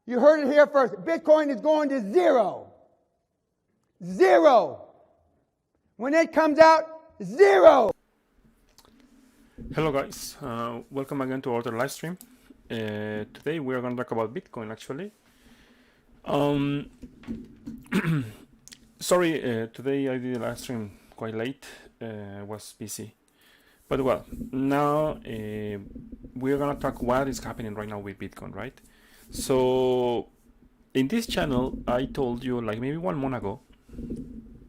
You heard it here first. Bitcoin is going to zero. Zero. When it comes out, zero. Hello guys, welcome again to our live stream. Today we are going to talk about Bitcoin actually. Sorry, today I did the live stream quite late, was busy. But well, now we're going to talk what is happening right now with Bitcoin, right? So in this channel, I told you like maybe 1 month ago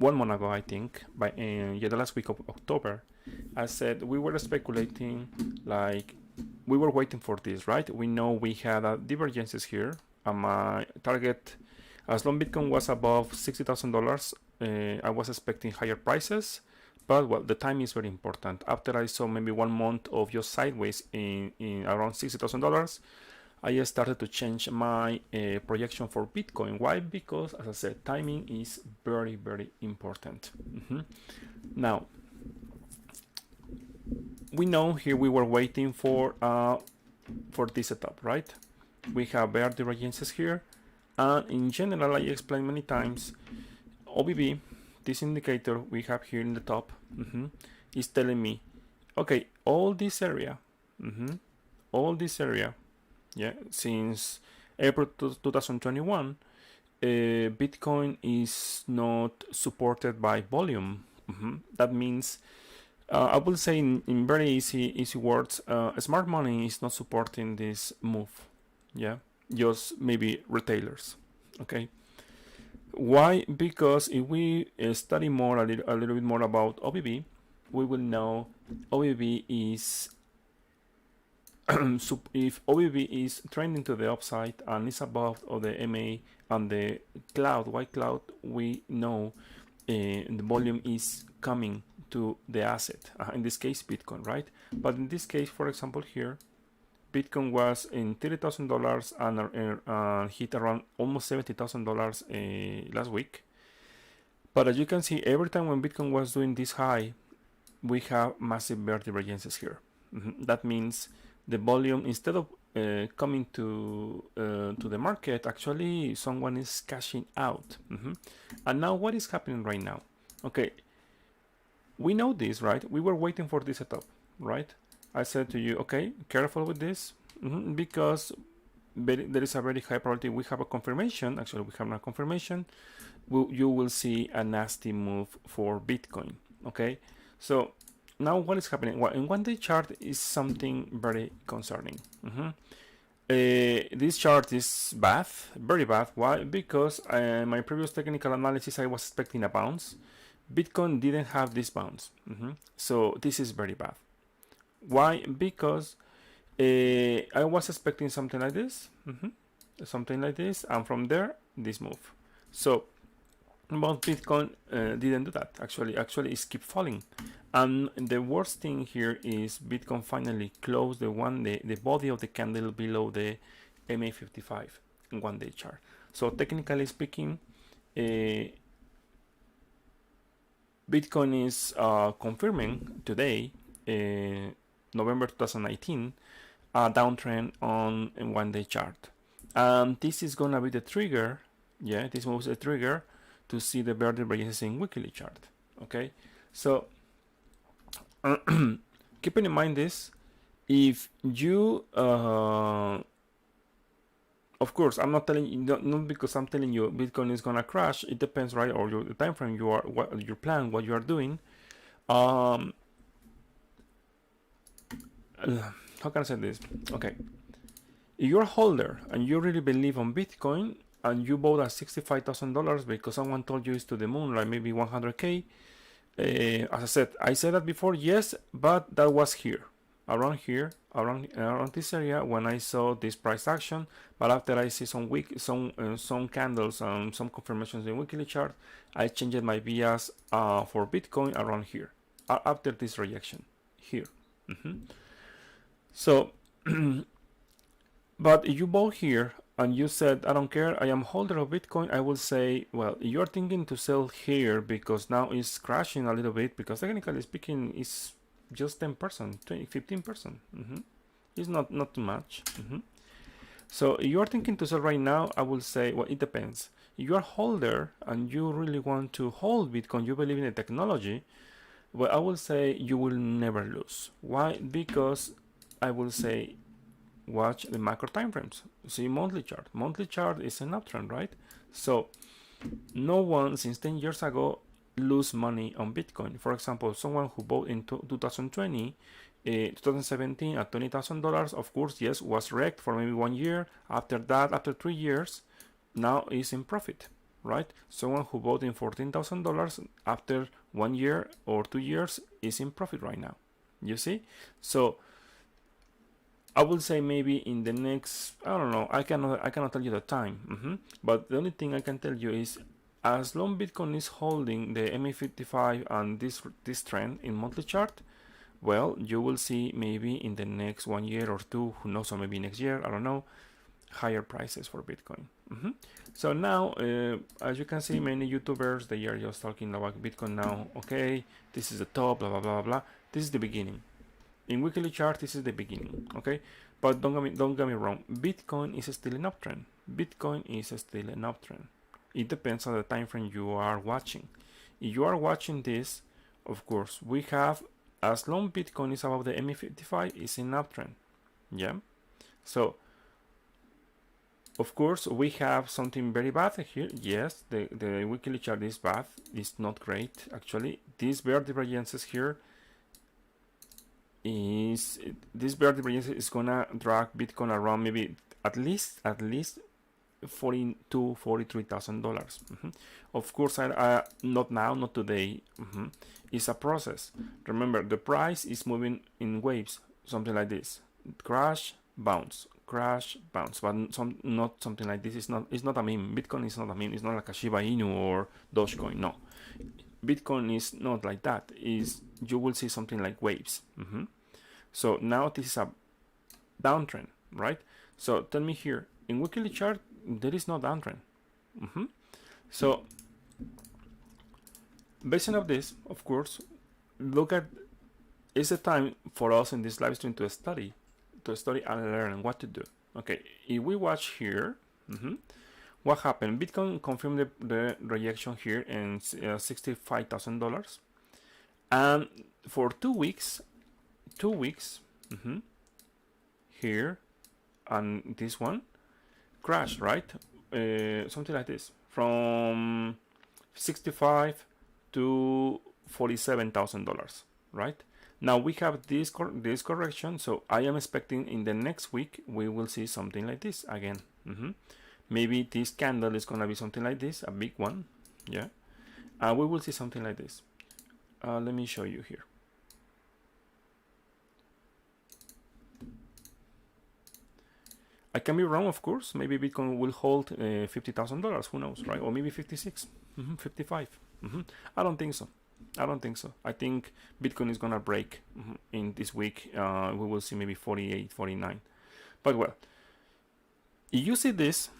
I think, by the last week of October, I said we were speculating, like we were waiting for this, right? We know we had divergences here. My target, as long Bitcoin was above $60,000, I was expecting higher prices. But well, the time is very important. After I saw maybe 1 month of just sideways in around $60,000, I started to change my projection for Bitcoin. Why? Because, as I said, timing is very, very important. Now, we know here we were waiting for this setup, right? We have bear divergences here, and in general, I explained many times, OBB, this indicator we have here in the top, is telling me, okay, all this area, yeah, since April 2021, Bitcoin is not supported by volume. That means, I will say in very easy words, smart money is not supporting this move. Yeah, just maybe retailers. Okay. Why? Because if we study more a little bit more about OBB, we will know OBB is if OBB is trending to the upside and is above of the MA and the cloud, white cloud, we know the volume is coming to the asset. In this case, Bitcoin, right? But in this case, for example, here, Bitcoin was in $30,000 and hit around almost $70,000 last week. But as you can see, every time when Bitcoin was doing this high, we have massive bear divergences here. That means the volume, instead of coming to the market, actually someone is cashing out. And now what is happening right now? Okay, we know this, right? We were waiting for this setup, right? I said to you, okay, careful with this, because there is a very high probability we have a confirmation. Actually, we have a confirmation. You will see a nasty move for Bitcoin. Okay, so now what is happening? Well, in 1-day chart is something very concerning. This chart is bad, very bad. Why? Because my previous technical analysis, I was expecting a bounce. Bitcoin didn't have this bounce. So this is very bad. Why? Because I was expecting something like this, and from there, this move. So, but Bitcoin didn't do that. Actually, it's keep falling. And the worst thing here is Bitcoin finally closed the body of the candle below the MA55 in 1-day chart. So technically speaking, Bitcoin is confirming today, November 2019, a downtrend on a 1-day chart. And this is gonna be the trigger. Yeah, this moves a trigger to see the bear divergences in weekly chart. Okay, so keeping in mind this, if you of course, I'm not telling you, not because I'm telling you Bitcoin is gonna crash. It depends, right? Or the time frame you are, what your plan, what you are doing. How can I say this? Okay, if you're a holder and you really believe on Bitcoin and you bought at $65,000 because someone told you it's to the moon, like maybe 100K. As I said that before, yes, but that was here, around this area when I saw this price action. But after I see some candles and some confirmations in weekly chart, I changed my bias for Bitcoin around here after this rejection here. So, but if you bought here and you said, I don't care, I am holder of Bitcoin, I will say, well, you're thinking to sell here because now it's crashing a little bit, because technically speaking, it's just 10%, 20, 15%. It's not too much. So if you are thinking to sell right now, I will say, well, it depends. If you are a holder and you really want to hold Bitcoin, you believe in the technology, well, I will say you will never lose. Why? Because I will say watch the macro time frames. See monthly chart. Monthly chart is an uptrend, right? So no one since 10 years ago lose money on Bitcoin. For example, someone who bought in 2020, 2017 at $20,000, of course, yes, was wrecked for maybe 1 year. After that, after 3 years, now is in profit, right? Someone who bought in $14,000 after 1 year or 2 years is in profit right now. You see? So I will say maybe in the next, I don't know, I cannot tell you the time, but the only thing I can tell you is as long Bitcoin is holding the MA55 and this trend in monthly chart, well, you will see maybe in the next 1 year or two, who knows, or maybe next year, I don't know, higher prices for Bitcoin. So now, as you can see, many YouTubers, they are just talking about Bitcoin now. Okay, this is the top, blah, blah, blah, blah. This is the beginning. In weekly chart, this is the beginning, okay? But don't get me wrong, Bitcoin is still an uptrend. Bitcoin is still an uptrend. It depends on the time frame you are watching. If you are watching this, of course, we have, as long Bitcoin is above the MA55, it's an uptrend, yeah? So, of course, we have something very bad here. Yes, the weekly chart is bad. It's not great, actually. These bear divergences here, this bear divergence is gonna drag Bitcoin around maybe at least $43,000. Of course, not now, not today. It's a process. Remember, the price is moving in waves, something like this: crash, bounce, crash, bounce. But not something like this. It's not a meme. Bitcoin is not a meme. It's not like a Shiba Inu or Dogecoin. No, Bitcoin is not like that. You will see something like waves. So now this is a downtrend, right? So tell me here, in weekly chart, there is no downtrend. So based on this, of course, look at, it's a time for us in this live stream to study and learn what to do. Okay, if we watch here, what happened? Bitcoin confirmed the rejection here in $65,000, and for 2 weeks, here and this one crash, right? Something like this, from 65 to $47,000, right? Now we have this correction, so I am expecting in the next week we will see something like this again. Maybe this candle is gonna be something like this, a big one, yeah, and we will see something like this. Let me show you here. I can be wrong, of course. Maybe Bitcoin will hold $50,000. Who knows, right? Or maybe 56, 55. I don't think so. I think Bitcoin is gonna break in this week. We will see maybe 48, 49. But well, if you see this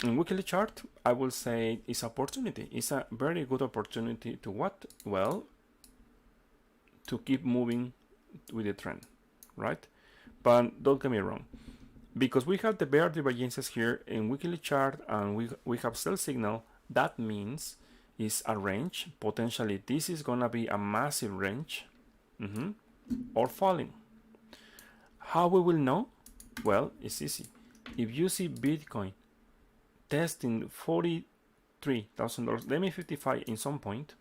in weekly chart, I will say it's opportunity. It's a very good opportunity to what? Well, to keep moving with the trend, right? But don't get me wrong, because we have the bear divergences here in weekly chart and we have sell signal. That means it's a range. Potentially this is gonna be a massive range, or falling. How we will know? Well, it's easy. If you see Bitcoin testing $43,000, let me 55 in some point,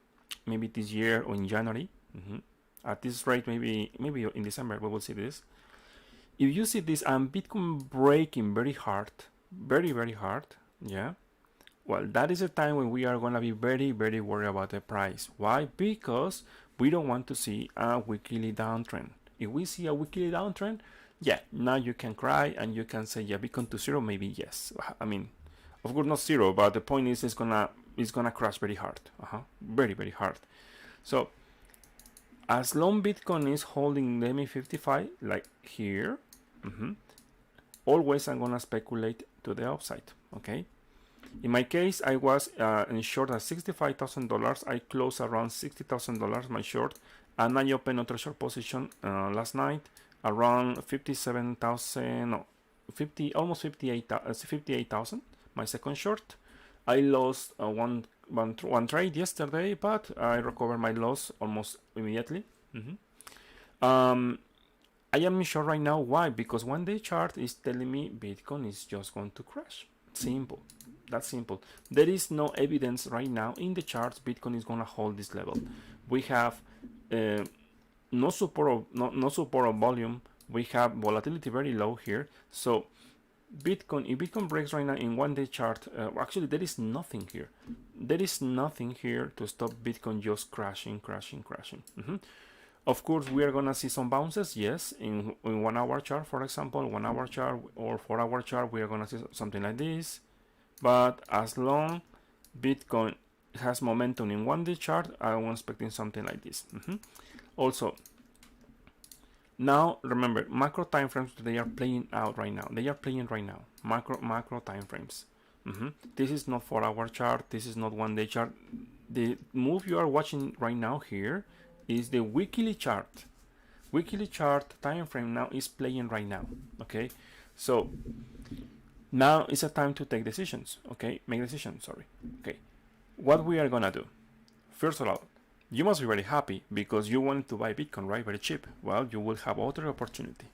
maybe this year or in January, at this rate, maybe in December we will see this. If you see this and Bitcoin breaking very hard, very hard, yeah, well, that is a time when we are going to be very worried about the price. Why? Because we don't want to see a weekly downtrend. If we see a weekly downtrend, yeah, now you can cry and you can say, yeah, Bitcoin to zero, maybe yes. I mean, of course not zero, but the point is it's gonna crash very hard, very hard. So as long Bitcoin is holding the MA55 like here, always I'm gonna speculate to the upside. Okay, in my case, I was in short at $65,000. I closed around $60,000 my short, and I opened another short position last night around 57,000, no, 50, almost 58,000. My second short. I lost one trade yesterday, but I recovered my loss almost immediately. I am sure right now. Why? Because one day chart is telling me Bitcoin is just going to crash. Simple. That's simple. There is no evidence right now in the charts Bitcoin is going to hold this level. We have no support of volume. We have volatility very low here. So Bitcoin, if Bitcoin breaks right now in one day chart, actually there is nothing here. There is nothing here to stop Bitcoin just crashing. Of course, we are gonna see some bounces. Yes, in 1 hour chart, for example, 1 hour chart or 4 hour chart, we are gonna see something like this. But as long Bitcoin has momentum in 1 day chart, I'm expecting something like this. Also, now remember, macro time frames, they are playing out right now. They are playing right now. Macro time frames. This is not 4 hour chart. This is not 1 day chart. The move you are watching right now here is the weekly chart. Weekly chart time frame now is playing right now. Okay, so now it's a time to take decisions. Okay, make decisions. Sorry. Okay, what we are gonna do? First of all, you must be very happy because you wanted to buy Bitcoin, right? Very cheap. Well, you will have other opportunity.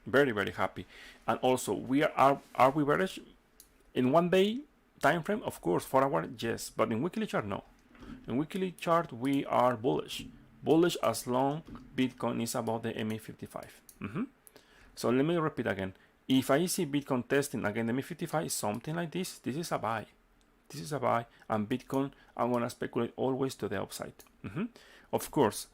Very, very happy. And also, we are we bearish in 1 day time frame? Of course, 4 hour, yes, but in weekly chart, no. In weekly chart, we are bullish. Bullish as long Bitcoin is above the MA55. So let me repeat again. If I see Bitcoin testing again the MA55, something like this, this is a buy. This is a buy, and Bitcoin, I'm gonna speculate always to the upside. Of course,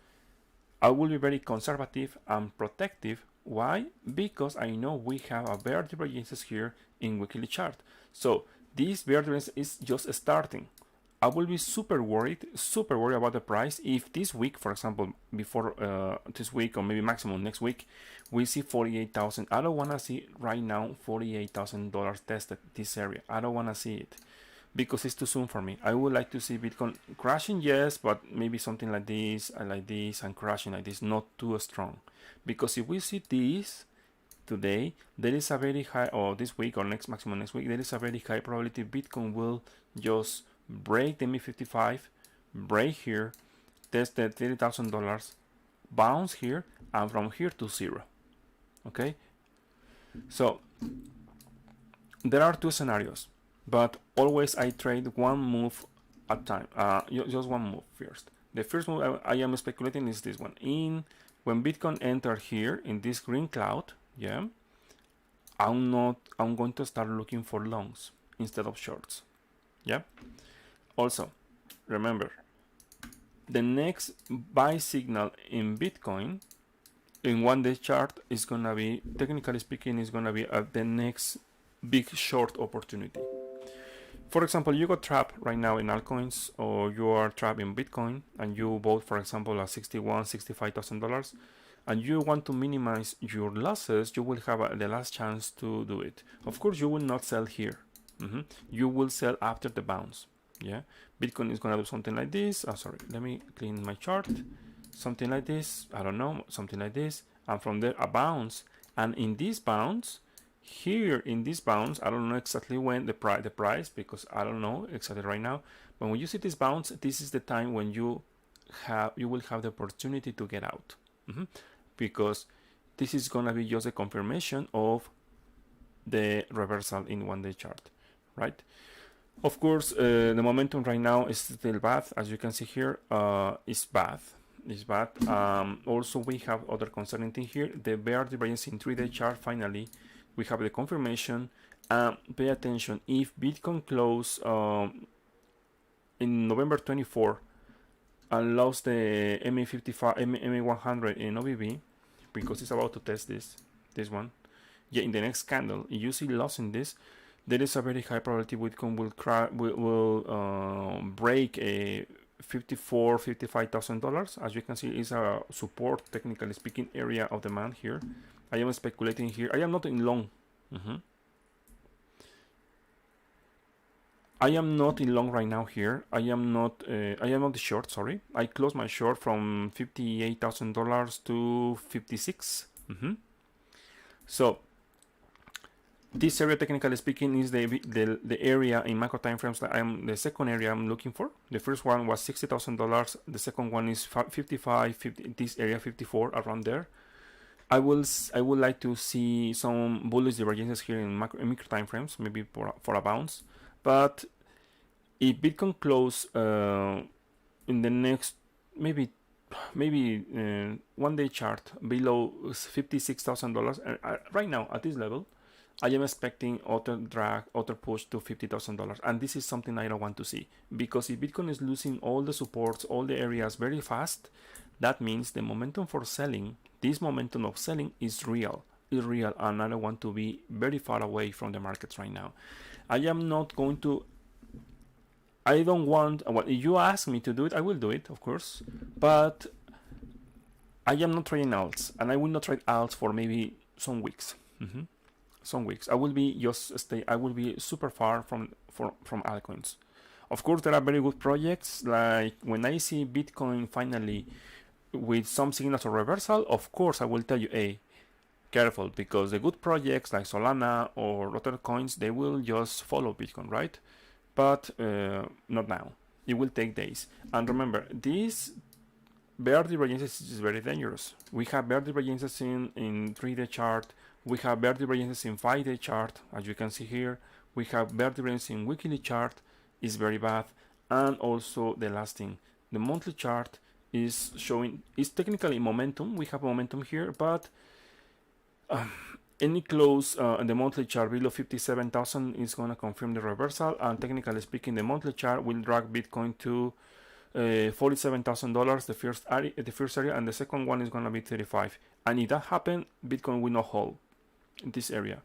I will be very conservative and protective. Why? Because I know we have a bear divergences here in weekly chart. So this bear divergence is just starting. I will be super worried about the price if this week, for example, before this week or maybe maximum next week, we see 48,000. I don't want to see right now $48,000 tested this area. I don't want to see it because it's too soon for me. I would like to see Bitcoin crashing, yes, but maybe something like this, and crashing like this, not too strong. Because if we see this today, there is a very high, or this week or maximum next week, there is a very high probability Bitcoin will just break the MA55, break here, test the $30,000, bounce here, and from here to zero. Okay, so there are two scenarios, but always I trade one move at a time. Just one move first. The first move I am speculating is this one. When Bitcoin entered here in this green cloud, yeah, I'm going to start looking for longs instead of shorts. Yeah. Also, remember, the next buy signal in Bitcoin in 1 day chart is gonna be, technically speaking, is gonna be the next big short opportunity. For example, you got trapped right now in altcoins, or you are trapped in Bitcoin, and you bought, for example, at $65,000, and you want to minimize your losses. You will have the last chance to do it. Of course, you will not sell here. You will sell after the bounce. Yeah, Bitcoin is gonna do something like this. Sorry, let me clean my chart. Something like this. I don't know, something like this, and from there a bounce. And in this bounce, here in this bounce, I don't know exactly when the price, because I don't know exactly right now. But when you see this bounce, this is the time when you will have the opportunity to get out, because this is gonna be just a confirmation of the reversal in 1 day chart, right? Of course, the momentum right now is still bad. As you can see here, it's bad. It's bad. Also, we have other concerning thing here. The bear divergence in 3 day chart. Finally, we have the confirmation. Pay attention. If Bitcoin close in November 24 and lost the MA55, MA100 in OBB, because it's about to test this one. Yeah, in the next candle, if you see loss in this, there is a very high probability Bitcoin will break a $55,000. As you can see, is a support, technically speaking, area of demand here. I am speculating here. I am not in long. I am not in long right now here. I am not the short, sorry. I closed my short from $58,000 to 56. So this area, technically speaking, is the area in macro time frames that the second area I'm looking for. The first one was $60,000. The second one is 55, 50, this area 54, around there. I would like to see some bullish divergences here in micro time frames, maybe for a bounce. But if Bitcoin close in the next maybe 1 day chart below $56,000 right now at this level, I am expecting other drag, other push to $50,000, and this is something I don't want to see, because if Bitcoin is losing all the supports, all the areas very fast, that means the momentum for selling, this momentum of selling is real, and I don't want to be very far away from the markets right now. I am not going to. I don't want. Well, if you ask me to do it, I will do it, of course, but I am not trading alts, and I will not trade alts for maybe some weeks. Some weeks I will be I will be super far from altcoins. Of course, there are very good projects, like when I see Bitcoin finally with some signals of reversal, of course I will tell you, hey, careful, because the good projects like Solana or other coins, they will just follow Bitcoin, right? But not now. It will take days. And remember, this bear divergences is very dangerous. We have bear divergences in 3-day chart. We have bear divergences in 5-day chart, as you can see here. We have bear divergence in weekly chart, is very bad. And also the last thing, the monthly chart is showing, is technically momentum. We have momentum here, but any close in the monthly chart below 57,000 is going to confirm the reversal. And technically speaking, the monthly chart will drag Bitcoin to $47,000, the first area, and the second one is going to be 35. And if that happens, Bitcoin will not hold in this area.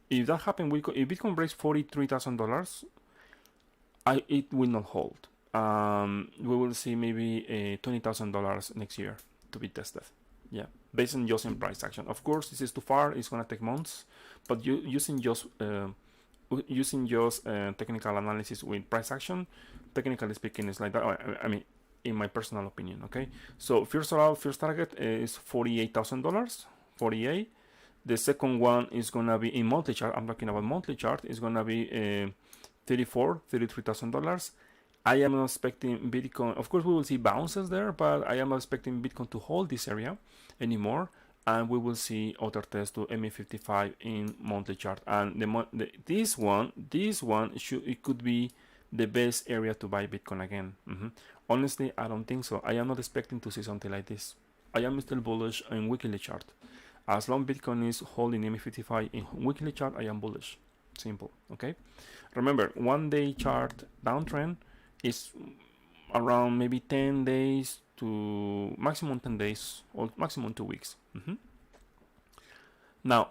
If that happens, if Bitcoin breaks $43,000, it will not hold. We will see maybe $20,000 next year to be tested. Yeah, based on just in price action. Of course, this is too far. It's gonna take months, but using just technical analysis with price action, technically speaking, it's like that. I mean, in my personal opinion. Okay, so first target is $48,000. 48. The second one is gonna be in monthly chart. I'm talking about monthly chart. Is gonna be $33,000. I am not expecting Bitcoin. Of course, we will see bounces there, but I am not expecting Bitcoin to hold this area anymore. And we will see other tests to MA55 in monthly chart. And this one it could be the best area to buy Bitcoin again. Honestly, I don't think so. I am not expecting to see something like this. I am still bullish in weekly chart. As long Bitcoin is holding MA55 in weekly chart, I am bullish. Simple. Okay. Remember, 1 day chart downtrend is around maybe 10 days to maximum 10 days or maximum 2 weeks. Now,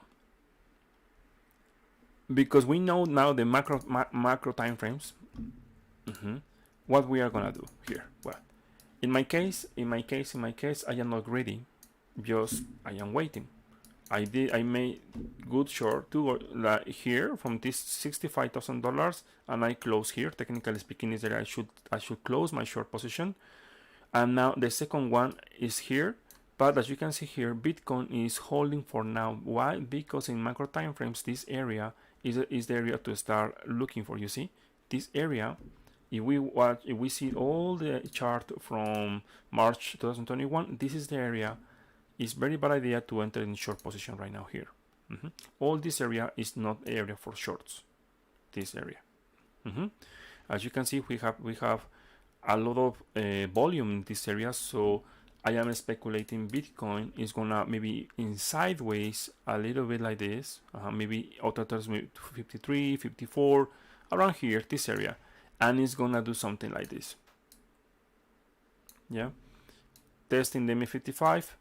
because we know now the macro time frames, what we are gonna do here? Well, in my case, I am not greedy. Just I am waiting. I made good short to here from this $65,000, and I close here. Technically speaking, is that I should close my short position. And now the second one is here, but as you can see here, Bitcoin is holding for now. Why? Because in macro time frames, this area is the area to start looking for. You see, this area. If we see all the chart from March 2021, this is the area. It's very bad idea to enter in short position right now here. All this area is not area for shorts. This area. As you can see, we have a lot of volume in this area, so I am speculating Bitcoin is gonna maybe in sideways a little bit like this, maybe alternatives maybe 53, 54, around here, this area, and it's gonna do something like this. Yeah, testing the MA55.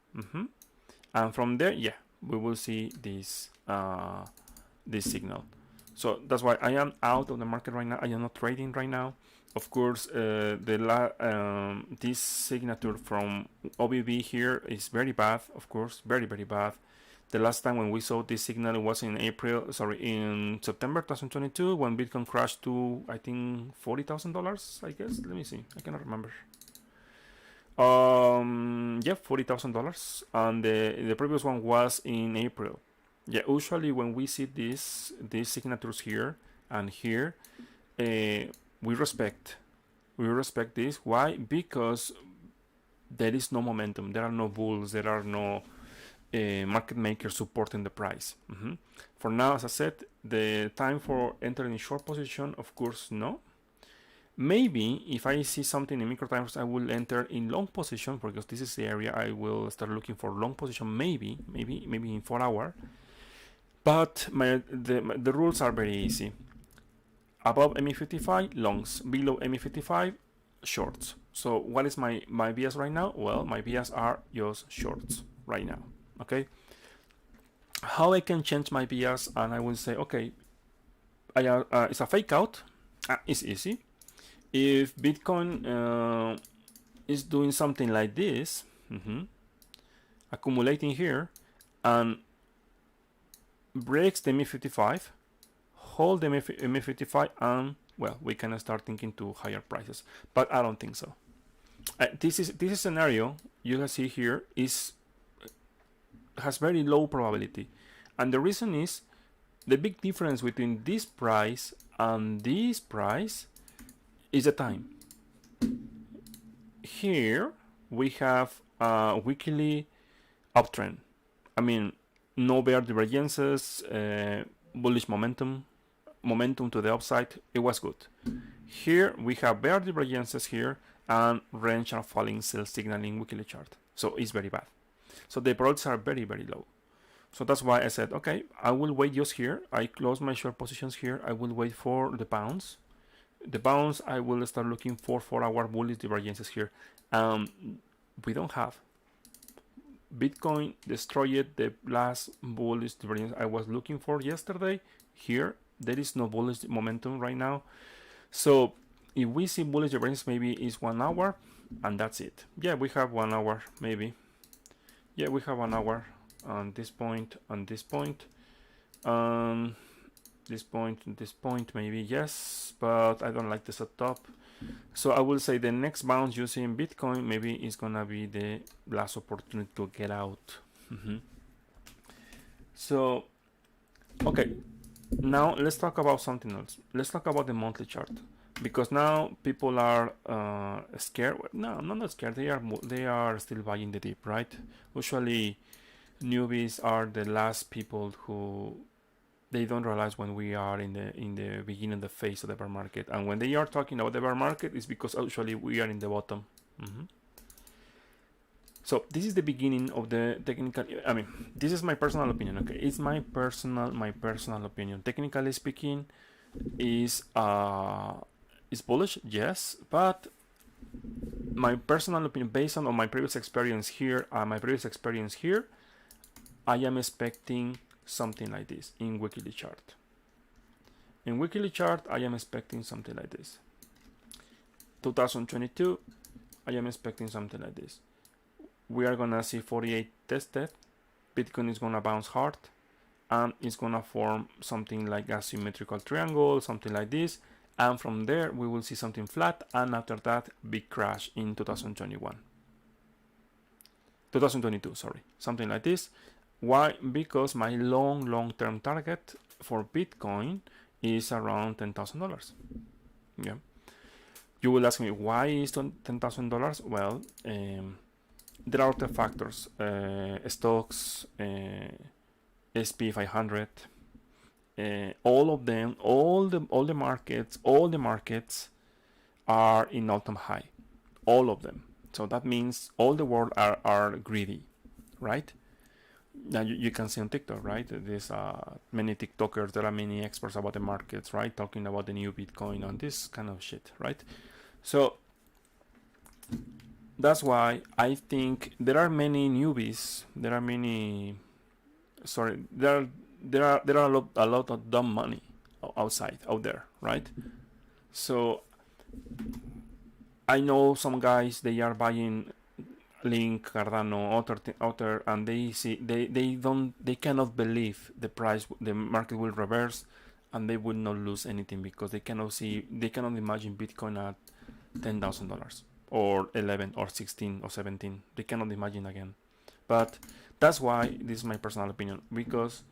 And from there, yeah, we will see this this signal. So that's why I am out of the market right now. I am not trading right now. Of course, this signature from OBB here is very bad. Of course, very bad. The last time when we saw this signal was in in September 2022, when Bitcoin crashed to, I think, $40,000, I guess. Let me see. I cannot remember. Yeah, $40,000. And the previous one was in April. Yeah, usually when we see these signatures here and here, we respect this. Why? Because there is no momentum. There are no bulls. There are no market makers supporting the price. For now, as I said, the time for entering in short position, of course, no. Maybe if I see something in micro times, I will enter in long position, because this is the area I will start looking for long position. Maybe in 4 hours. But the rules are very easy. Above ME55, longs. Below ME55, shorts. So what is my bias right now? Well, my bias are just shorts right now. Okay. How I can change my bias? And I will say, okay, it's a fake out. It's easy. If Bitcoin is doing something like this, accumulating here, and breaks the ME55, hold the ME55, and well, we can start thinking to higher prices. But I don't think so. This scenario you can see here has very low probability, and the reason is the big difference between this price and this price is the time. Here we have a weekly uptrend. I mean, no bear divergences, bullish momentum to the upside. It was good. Here we have bear divergences here and range and falling sell signaling weekly chart. So it's very bad. So the probabilities are very, very low. So that's why I said, okay, I will wait just here. I close my short positions here. I will wait for the bounce. The bounce, I will start looking for 4-hour bullish divergences here. We don't have. Bitcoin destroyed the last bullish divergence I was looking for yesterday. Here, there is no bullish momentum right now. So if we see bullish divergence, maybe it's 1 hour, and that's it. Yeah, we have 1 hour, maybe. Yeah, we have 1 hour on this point, this point, this point, maybe, yes, but I don't like the setup. So I will say the next bounce you see in Bitcoin maybe is gonna be the last opportunity to get out. So, okay, now let's talk about something else. Let's talk about the monthly chart, because now people are scared. No, not scared. They are still buying the dip, right? Usually, newbies are the last people who they don't realize when we are in the beginning of the phase of the bear market, and when they are talking about the bear market, it's because actually we are in the bottom. So this is the beginning of the technical. I mean, this is my personal opinion. Okay, it's my personal opinion. Technically speaking, is bullish, yes, but my personal opinion, based on my previous experience here and my previous experience here, I am expecting something like this in weekly chart. In weekly chart, I am expecting something like this. 2022, I am expecting something like this. We are gonna see 48 tested. Bitcoin is gonna bounce hard, and it's gonna form something like a symmetrical triangle, something like this. And from there, we will see something flat, and after that, big crash in 2022, sorry, something like this. Why? Because my long-term target for Bitcoin is around $10,000. Yeah. You will ask me, why is $10,000? Well, there are other factors. Stocks, SP 500, all of them, all the markets are in all-time high, all of them. So that means all the world are greedy, right? Now you can see on TikTok, right? There's many TikTokers, there are many experts about the markets, right? Talking about the new Bitcoin and this kind of shit, right? So that's why I think there are many newbies. There are a lot of dumb money out there, right? So I know some guys, they are buying Link, Cardano, other, and they cannot believe the price, the market will reverse, and they will not lose anything because they cannot imagine Bitcoin at $10,000 or 11 or 16 or 17. They cannot imagine again. But that's why this is my personal opinion, because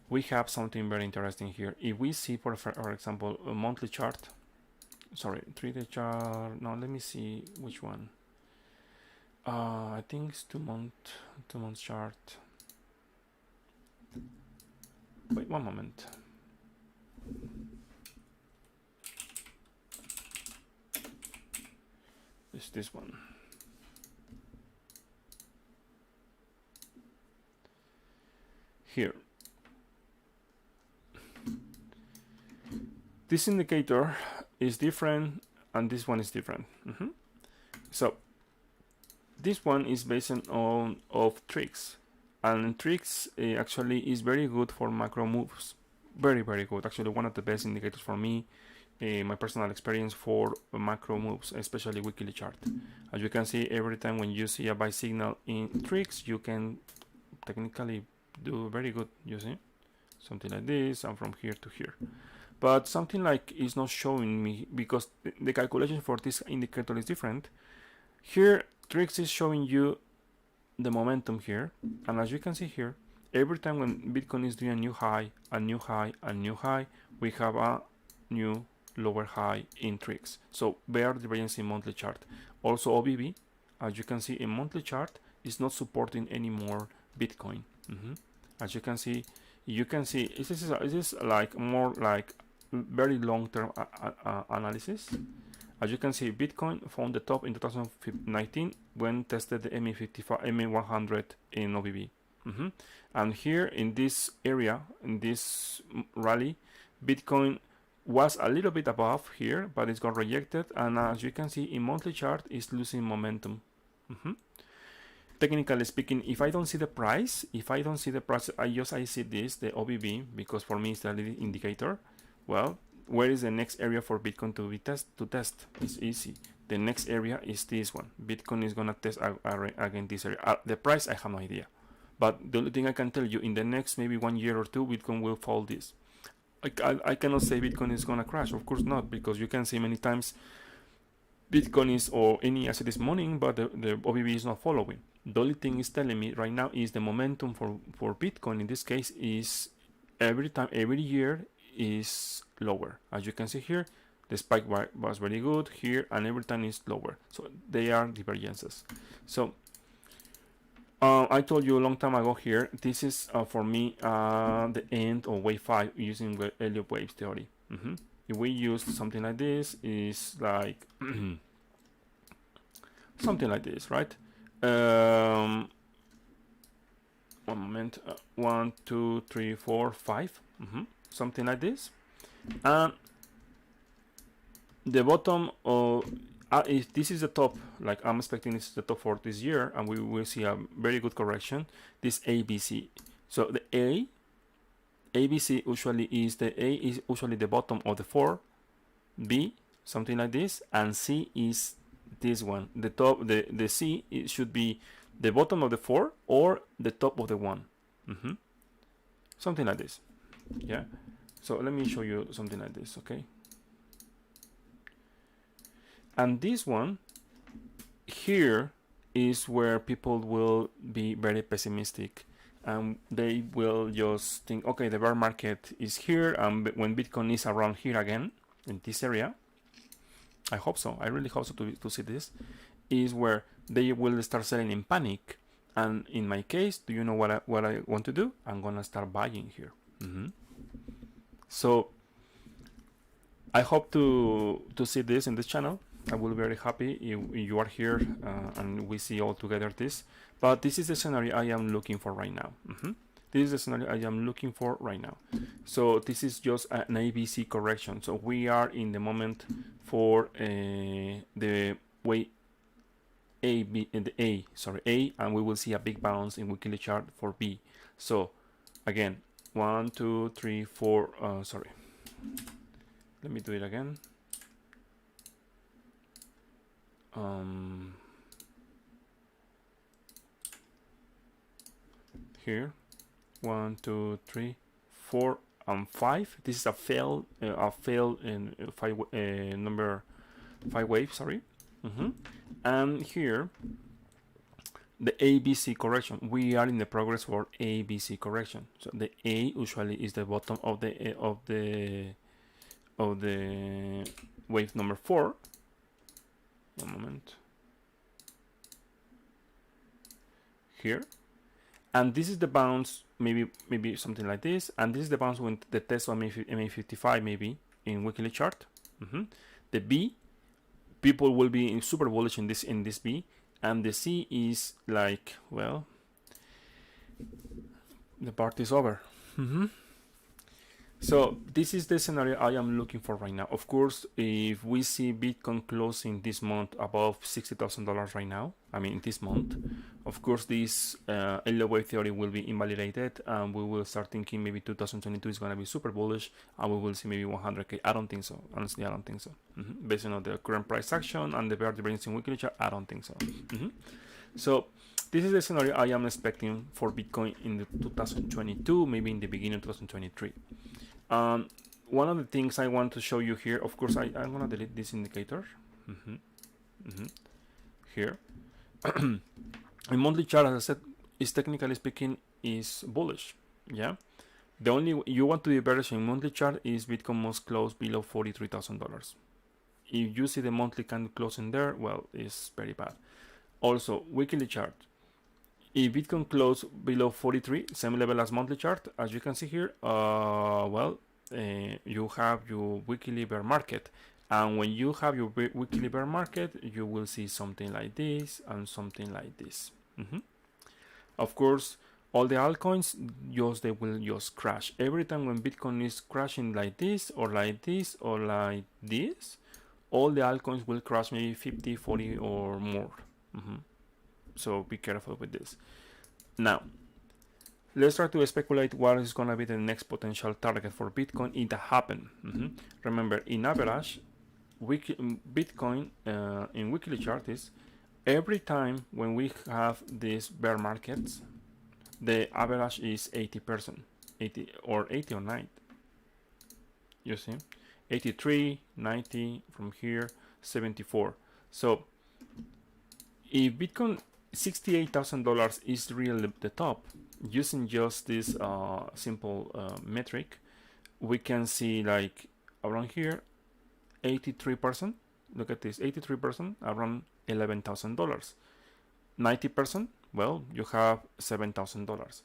we have something very interesting here. If we see, for example, a monthly chart, sorry, 3-day chart. No, let me see which one. I think it's 2 month chart. Wait 1 moment. It's this one. Here. This indicator is different and this one is different. So this one is based on tricks, and tricks actually is very good for macro moves. Very good, actually one of the best indicators for me, my personal experience for macro moves, especially weekly chart. As you can see, every time when you see a buy signal in tricks, you can technically do very good. You see something like this, and from here to here. But something like is not showing me because the calculation for this indicator is different. Here tricks is showing you the momentum here, and as you can see here, every time when Bitcoin is doing a new high, a new high, a new high, we have a new lower high in tricks. So bear divergence in monthly chart. Also OBB, as you can see in monthly chart, is not supporting anymore Bitcoin. As you can see, this is like more like very long-term analysis. As you can see, Bitcoin found the top in 2019 when tested the MA100 in OBB. And here in this area, in this rally, Bitcoin was a little bit above here, but it's got rejected. And as you can see in monthly chart, it's losing momentum. Technically speaking, if I don't see the price, I see this, the OBB, because for me it's the leading indicator. Well, where is the next area for Bitcoin to test? It's easy. The next area is this one. Bitcoin is gonna test again this area. The price, I have no idea. But the only thing I can tell you, in the next maybe 1 year or two, Bitcoin will fall this. I cannot say Bitcoin is gonna crash. Of course not, because you can see many times Bitcoin is, or any asset is morning, but the OBB is not following. The only thing is telling me right now is the momentum for Bitcoin in this case is every year is lower. As you can see here, the spike was very good here, and every time is lower. So they are divergences. So I told you a long time ago here, this is for me the end of wave 5 using Elliott waves theory. If we use something like this, is like something like this, right? 1 moment, 1, 2, 3, 4, 5, something like this. And the bottom of if this is the top, like I'm expecting this is the top for this year, and we will see a very good correction, this ABC. So the ABC usually is the bottom of the 4, B something like this, and C is this one. The top, the C, it should be the bottom of the 4 or the top of the 1. Something like this. Yeah. So let me show you something like this, okay? And this one here is where people will be very pessimistic, and they will just think, okay, the bear market is here, and when Bitcoin is around here again in this area, I hope so, I really hope so to see this, is where they will start selling in panic. And in my case, do you know what I want to do? I'm gonna start buying here. So I hope to see this in this channel. I will be very happy if you are here and we see all together this. But this is the scenario I am looking for right now. This is the scenario I am looking for right now. So this is just an ABC correction. So we are in the moment for the way A, and we will see a big bounce in weekly chart for B. So again, 1, 2, 3, 4. Sorry. Let me do it again. here, 1, 2, 3, 4, and 5. This is a failed in number 5 wave, sorry. And here the ABC correction. We are in the progress for ABC correction. So the A usually is the bottom of the wave number 4. One moment. Here, and this is the bounce, maybe something like this, and this is the bounce when the test on MA55 maybe in weekly chart. The B, people will be super bullish in this B, and the C is like, well, the party is over. So this is the scenario I am looking for right now. Of course, if we see Bitcoin closing this month above $60,000 right now, I mean this month, of course this yellow wave theory will be invalidated, and we will start thinking maybe 2022 is going to be super bullish, and we will see maybe 100k. I don't think so. Honestly, I don't think so. Based on the current price action and the bear divergence in weekly chart, I don't think so. So this is the scenario I am expecting for Bitcoin in the 2022, maybe in the beginning of 2023. One of the things I want to show you here, of course, I'm gonna delete this indicator here. A monthly chart, as I said, is technically speaking is bullish. Yeah, the only you want to be bearish in monthly chart is Bitcoin must close below $43,000. If you see the monthly candle closing there, well, it's very bad. Also, weekly chart. If Bitcoin close below 43, same level as monthly chart, as you can see here, you have your weekly bear market. And when you have your weekly bear market, you will see something like this and something like this. Of course, all the altcoins, they will just crash. Every time when Bitcoin is crashing like this, or like this, or like this, all the altcoins will crash maybe 50, 40 or more. So be careful with this. Now, let's try to speculate what is going to be the next potential target for Bitcoin if that happens. Remember, in average, Bitcoin in weekly chart is every time when we have these bear markets, the average is 80%, 80 or 90. You see, 83, 90 from here, 74. So if Bitcoin $68,000 is really the top, using just this simple metric, we can see like around here 83%. Look at this, 83%, around $11,000. 90%, well, you have $7,000.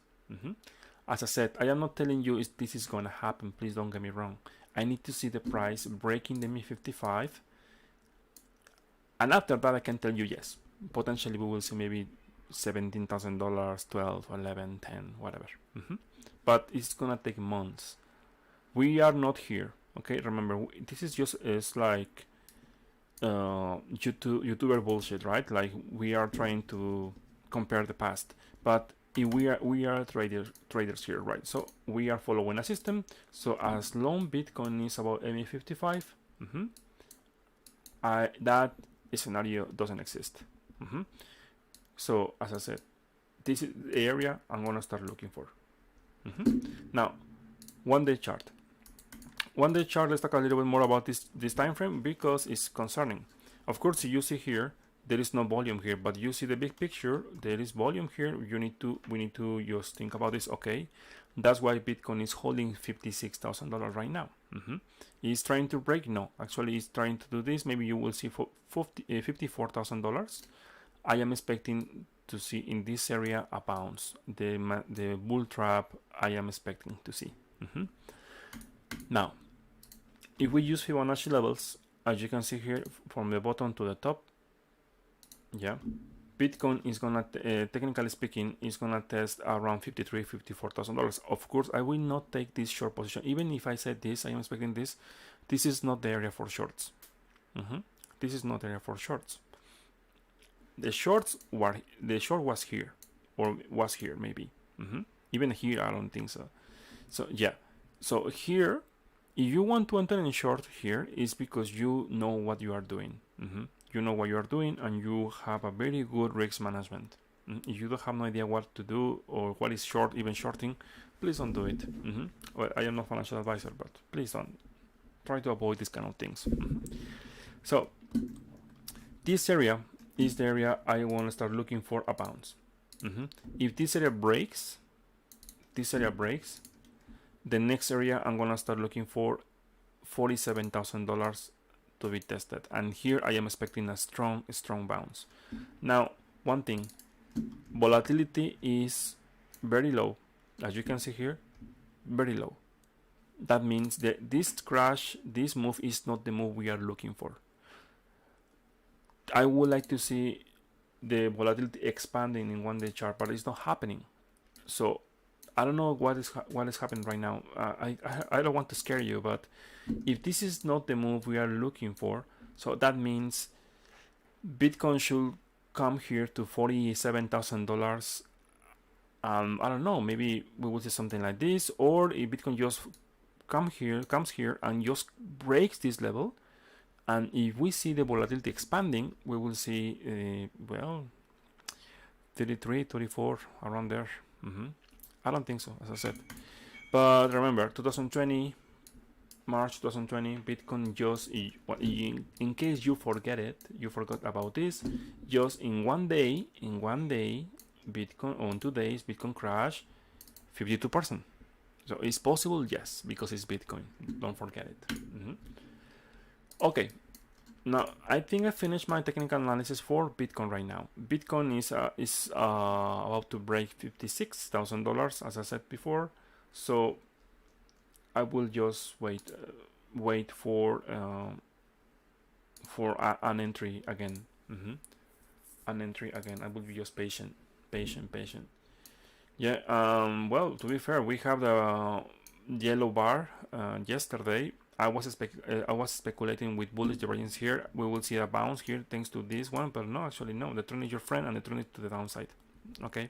As I said, I am not telling you if this is going to happen. Please don't get me wrong. I need to see the price breaking the MA55, and after that I can tell you yes, potentially we will see maybe $17,000, 12, 11, 10, whatever. But it's gonna take months. We are not here, okay? Remember, this is just like YouTuber bullshit, right? Like we are trying to compare the past, but if we are traders here, right? So we are following a system. So as long Bitcoin is about MA55, that scenario doesn't exist. So as I said, this is the area I'm gonna start looking for. Now, one-day chart. One-day chart. Let's talk a little bit more about this time frame because it's concerning. Of course, you see here there is no volume here, but you see the big picture. There is volume here. We need to just think about this. Okay, that's why Bitcoin is holding $56,000 right now. He's trying to break. No, actually, he's trying to do this. Maybe you will see for $54,000. I am expecting to see in this area a bounce. The bull trap I am expecting to see. Now, if we use Fibonacci levels, as you can see here from the bottom to the top, yeah, Bitcoin is gonna technically speaking is gonna test around $54,000. Of course, I will not take this short position. Even if I said this, I am expecting this. This is not the area for shorts. This is not the area for shorts. The short was here, or was here maybe. Even here, I don't think so. So yeah, so here, if you want to enter in short here, is because you know what you are doing. You know what you are doing, and you have a very good risk management. If you don't have no idea what to do or what is short, even shorting, please don't do it. Well, I am not a financial advisor, but please don't. Try to avoid these kind of things. So this area is the area I want to start looking for a bounce. If this area breaks, the next area I'm gonna start looking for $47,000 to be tested, and here I am expecting a strong bounce. Now, one thing, volatility is very low, as you can see here, very low. That means that this crash, this move is not the move we are looking for. I would like to see the volatility expanding in 1-day chart, but it's not happening. So I don't know what is happening right now. I don't want to scare you, but if this is not the move we are looking for, so that means Bitcoin should come here to $47,000. I don't know, maybe we will see something like this, or if Bitcoin just comes here and just breaks this level, and if we see the volatility expanding, we will see well, 33, 34, around there. I don't think so, as I said. But remember, 2020, March 2020, Bitcoin just, in case you forgot about this, just in one day, Bitcoin, on 2 days, Bitcoin crashed 52%. So it's possible, yes, because it's Bitcoin. Don't forget it. Okay. Now, I think I finished my technical analysis for Bitcoin right now. Bitcoin is about to break $56,000, as I said before. So I will just wait for an entry again. An entry again. I will be just patient. Yeah. Well, to be fair, we have the yellow bar yesterday. I was speculating with bullish divergence here. We will see a bounce here thanks to this one, but no, actually no. The trend is your friend, and the trend is to the downside. Okay.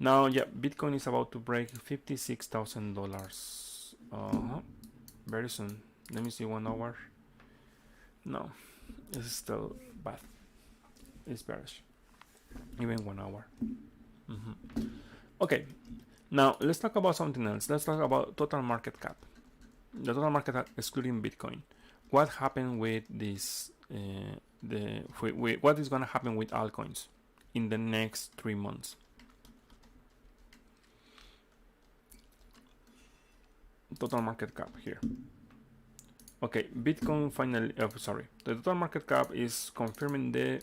Now, yeah, Bitcoin is about to break $56,000. Very soon. Let me see 1 hour. No, it's still bad. It's bearish. Even 1 hour. Okay. Now let's talk about something else. Let's talk about total market cap. The total market cap excluding Bitcoin. What happened with this? What is going to happen with altcoins in the next 3 months? Total market cap here. Okay, Bitcoin finally. The total market cap is confirming the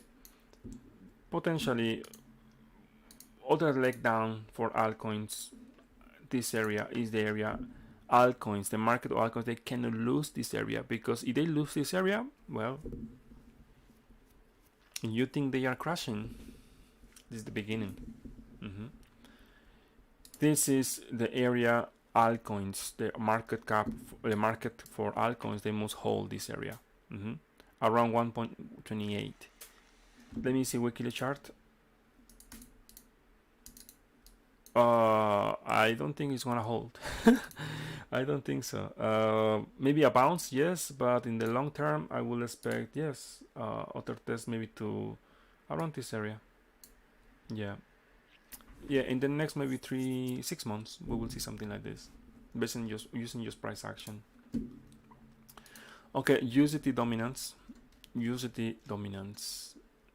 potentially other leg down for altcoins. This area is the area. Altcoins, the market of altcoins, they cannot lose this area, because if they lose this area, well, you think they are crashing. This is the beginning. This is the area altcoins, the market cap, the market for altcoins, they must hold this area around 1.28. Let me see weekly chart. I don't think it's gonna hold. I don't think so. Maybe a bounce, yes, but in the long term, I will expect, yes, other test maybe to around this area. Yeah, in the next maybe 6 months, we will see something like this, based on just using just price action. Okay, USDT dominance.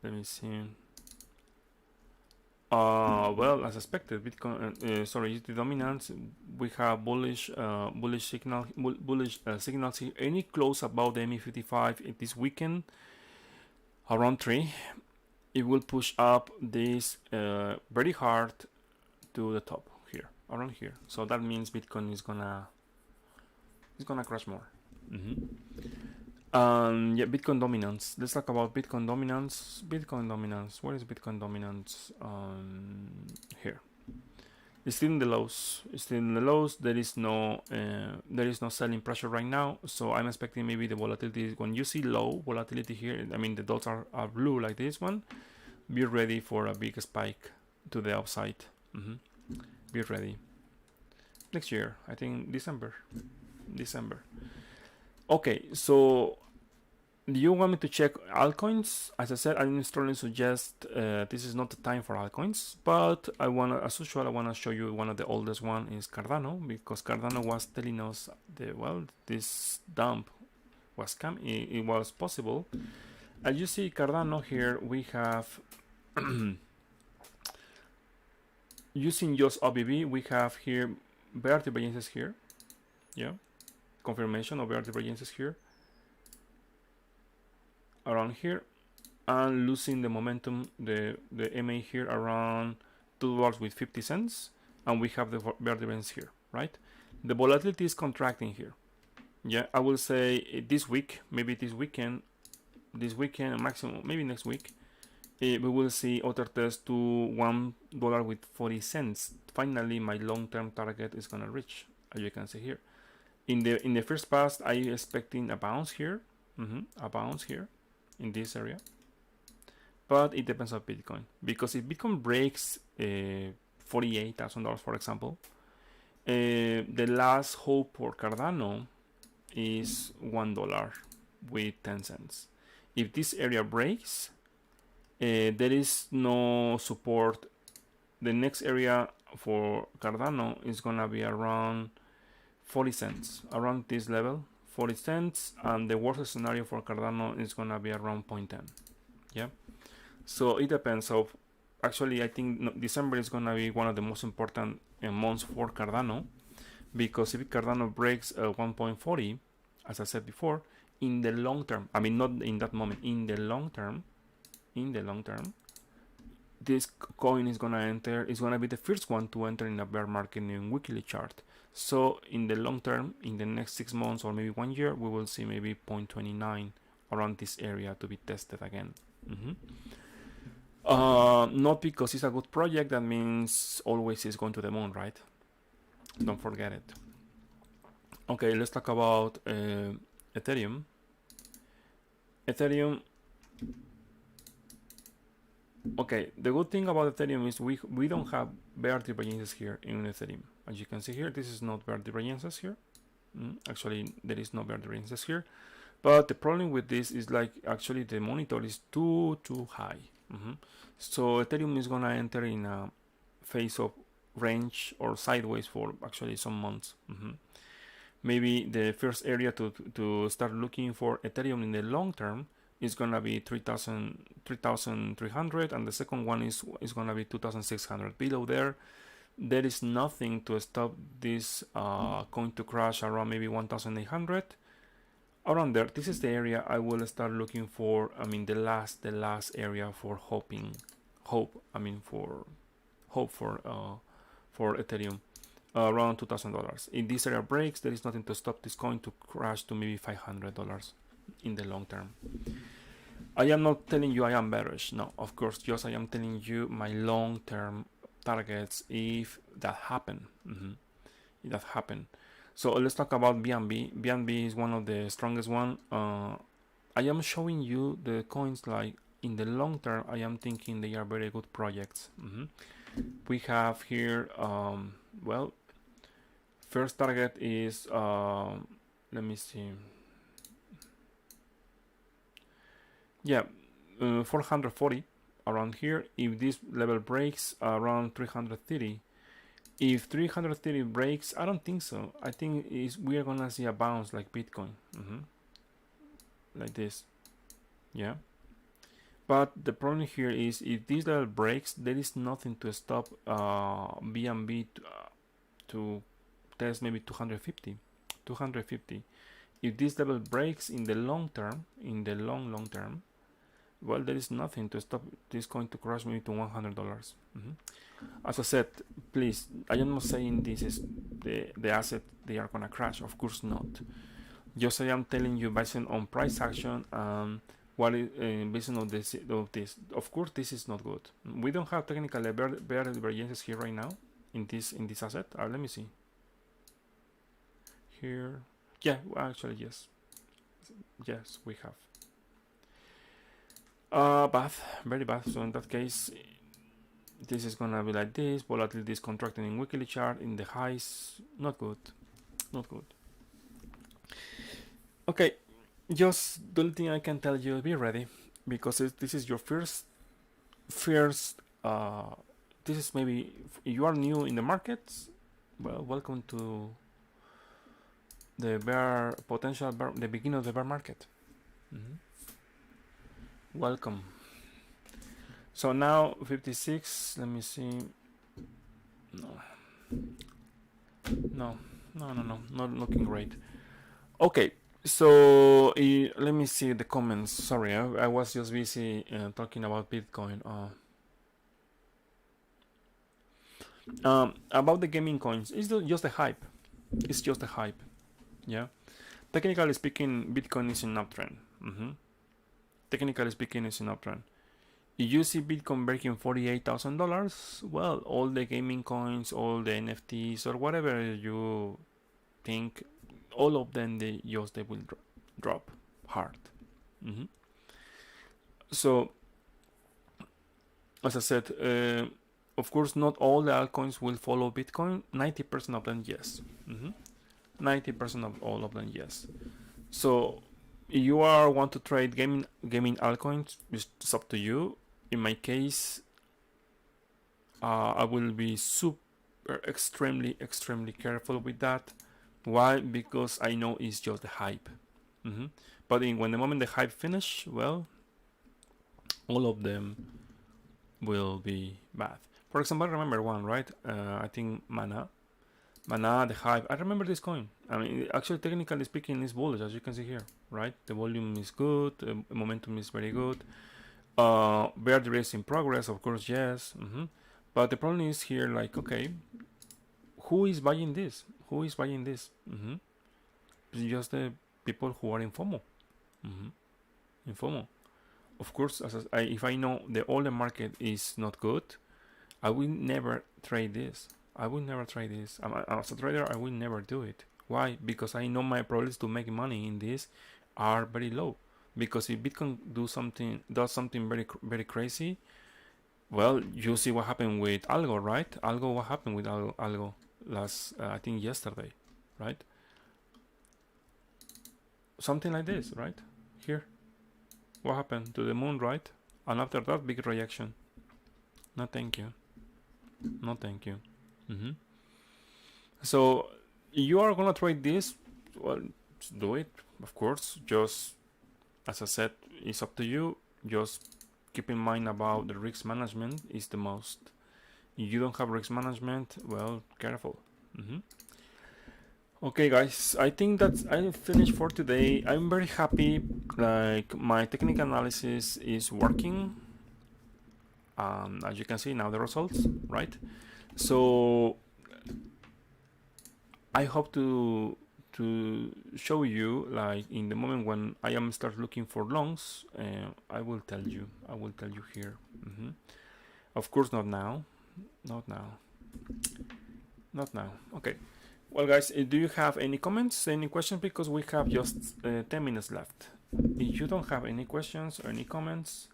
Let me see. Well, as expected, Bitcoin, USDT dominance. We have bullish signals here. Any close above the MA55 this weekend, around 3, it will push up this very hard to the top here, around here. So that means Bitcoin is gonna crash more. Yeah, Bitcoin dominance. Let's talk about Bitcoin dominance. Where is Bitcoin dominance? Here. It's still in the lows. There is no selling pressure right now. So I'm expecting maybe the volatility. When you see low volatility here, I mean the dots are blue like this one. Be ready for a big spike to the upside. Be ready. Next year, I think December. Okay, so Do you want me to check altcoins? As I said, I strongly suggest this is not the time for altcoins, but I want to, as usual, I want to show you one of the oldest one is Cardano, because Cardano was telling us that, well, this dump was coming, it was possible. As you see, Cardano here, we have using just OBB, we have here bear divergences here, yeah, confirmation of bear divergences here, around here, and losing the momentum, the MA here around $2 with 50 cents, and we have the bear divergence here, right? The volatility is contracting here. Yeah, I will say this week, maybe this weekend, maximum, maybe next week, we will see other test to $1 with 40 cents. Finally, my long-term target is gonna reach, as you can see here. In the first pass, I expecting a bounce here, a bounce here in this area, but it depends on Bitcoin, because if Bitcoin breaks $48,000, for example, the last hope for Cardano is $1 with 10 cents. If this area breaks, there is no support. The next area for Cardano is gonna be around 40 cents, around this level, 40 cents, and the worst scenario for Cardano is gonna be around 0.10. Yeah, so it depends. So actually, I think December is gonna be one of the most important months for Cardano, because if Cardano breaks 1.40, as I said before, in the long term, I mean not in that moment, in the long term, this coin is gonna enter, is gonna be the first one to enter in a bear market in weekly chart. So in the long term, in the next 6 months or maybe 1 year, we will see maybe 0.29 around this area to be tested again. Not because it's a good project, that means always is going to the moon, right? Don't forget it. Okay, let's talk about Ethereum. Okay, the good thing about Ethereum is we don't have bear divergences here in Ethereum. As you can see here, this is not bear divergences here. Actually, there is no bear divergences here. But the problem with this is like actually the monitor is too high. So Ethereum is gonna enter in a phase of range or sideways for actually some months. Maybe the first area to start looking for Ethereum in the long term is gonna be 3,300, and the second one is gonna be 2,600. Below there is nothing to stop this coin to crash around maybe 1,800. Around there, this is the area I will start looking for. I mean, the last area for hope for Ethereum, around $2,000. If this area breaks, there is nothing to stop this coin to crash to maybe $500 in the long term. I am not telling you I am bearish. No, of course, just I am telling you my long-term targets if that happen. If that happen. So let's talk about BNB. BNB is one of the strongest one. I am showing you the coins like in the long term. I am thinking they are very good projects. We have here, well, first target is, let me see. Yeah, 440 around here. If this level breaks, around 330. If 330 breaks, I don't think so. I think we are gonna see a bounce like Bitcoin, like this. Yeah. But the problem here is if this level breaks, there is nothing to stop BNB to test maybe 250. If this level breaks in the long term, in the long term, well, there is nothing to stop this coin to crash maybe to $100. As I said, please, I am not saying this is the asset they are gonna crash. Of course not. Just I am telling you based on price action and what is based on this. Of course, this is not good. We don't have technical bear divergences here right now in this asset. Let me see. Here, yeah, well, actually yes, we have. Bad, very bad. So in that case, this is gonna be like this. Volatility is contracting in weekly chart in the highs. Not good. Okay, just the only thing I can tell you, be ready, because this is your first this is maybe you are new in the markets. Well, welcome to the the beginning of the bear market. Welcome. So now 56. Let me see. No, not looking great. Okay, so let me see the comments. Sorry, I was just busy talking about Bitcoin. About the gaming coins, it's just a hype. It's just a hype. Yeah. Technically speaking, Bitcoin is in uptrend. Technically speaking, it's in uptrend. If you see Bitcoin breaking $48,000, well, all the gaming coins, all the NFTs, or whatever you think, all of them they will drop hard. So, as I said, of course, not all the altcoins will follow Bitcoin. 90% of them, yes. 90% of all of them, yes. So, if you want to trade gaming altcoins, it's up to you. In my case, I will be extremely careful with that. Why? Because I know it's just a hype. But when the moment the hype finish, well, all of them will be bad. For example, I remember one, right? I think Mana, the hype. I remember this coin. I mean, actually, technically speaking, it's bullish, as you can see here, right? The volume is good, the momentum is very good. Bear race in progress, of course, yes. But the problem is here, like, okay, who is buying this? Who is buying this? It's just the people who are in FOMO. In FOMO. Of course, if I know all the market is not good, I will never trade this. I will never trade this. As a trader, I will never do it. Why? Because I know my probabilities to make money in this are very low. Because if Bitcoin does something very crazy, well, you see what happened with Algo, right? What happened with Algo last, I think yesterday, right? Something like this, right? Here. What happened to the moon, right? And after that, big reaction. No, thank you. No, thank you. So, you are gonna trade this? Well, do it, of course. Just, as I said, it's up to you. Just keep in mind about the risk management is the most. If you don't have risk management, well, careful. Okay, guys, I think that I finished for today. I'm very happy. Like, my technical analysis is working. As you can see now, the results, right? So I hope to show you, like, in the moment when I am start looking for longs, I will tell you here. Of course, not now. Okay. Well, guys, do you have any comments, any questions? Because we have just 10 minutes left. If you don't have any questions or any comments,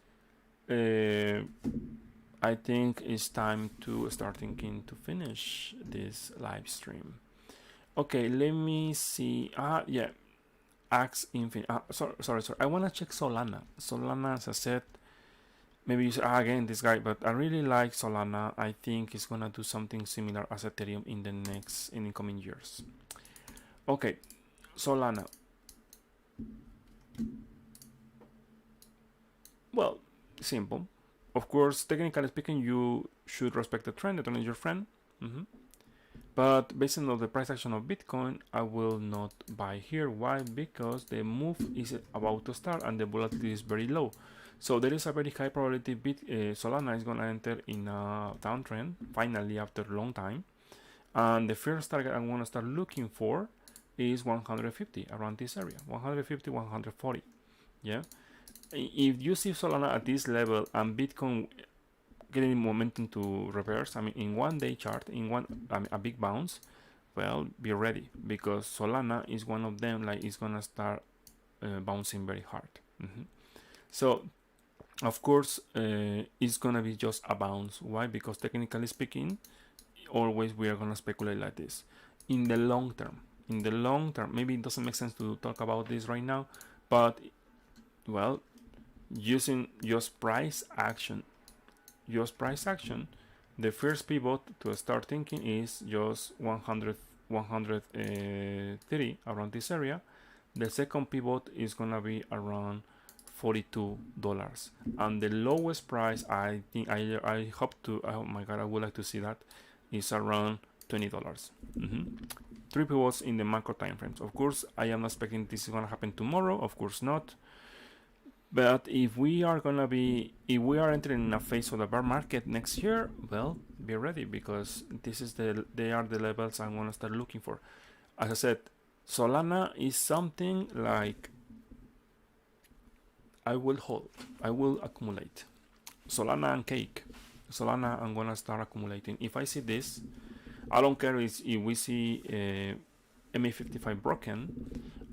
I think it's time to start thinking to finish this live stream. Okay, let me see. Yeah, Axe Infinite. Sorry. I want to check Solana. Solana, as I said, maybe you say, again, this guy, but I really like Solana. I think it's gonna do something similar as Ethereum in the coming years. Okay, Solana. Well, simple. Of course, technically speaking, you should respect the trend. The trend is your friend. But based on the price action of Bitcoin, I will not buy here. Why? Because the move is about to start and the volatility is very low. So there is a very high probability Solana is going to enter in a downtrend finally after a long time. And the first target I'm going to start looking for is 150, around this area, 150, 140. Yeah. If you see Solana at this level and Bitcoin getting momentum to reverse, I mean, in 1 day chart, a big bounce, well, be ready, because Solana is one of them, like, it's gonna start bouncing very hard. So, of course, it's gonna be just a bounce. Why? Because technically speaking, always we are gonna speculate like this. In the long term, maybe it doesn't make sense to talk about this right now, But well, using just price action, the first pivot to start thinking is just 130 around this area. The second pivot is gonna be around $42, and the lowest price, I think, I hope to, oh my god, I would like to see that, is around $20. Three pivots in the macro time frames. Of course, I am not expecting this is gonna happen tomorrow, of course not. But if we are entering in a phase of the bear market next year, well, be ready, because they are the levels I'm gonna start looking for. As I said, Solana is something like I will hold, I will accumulate. Solana and cake. Solana, I'm gonna start accumulating. If I see this, I don't care if we see MA55 broken,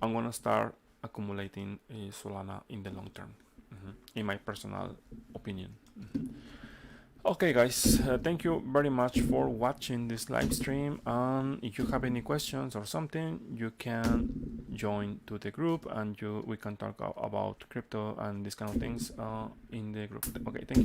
I'm gonna start accumulating Solana in the long term, in my personal opinion. Okay, guys, thank you very much for watching this live stream. And if you have any questions or something, you can join to the group, and we can talk about crypto and these kind of things in the group. Okay, thank you.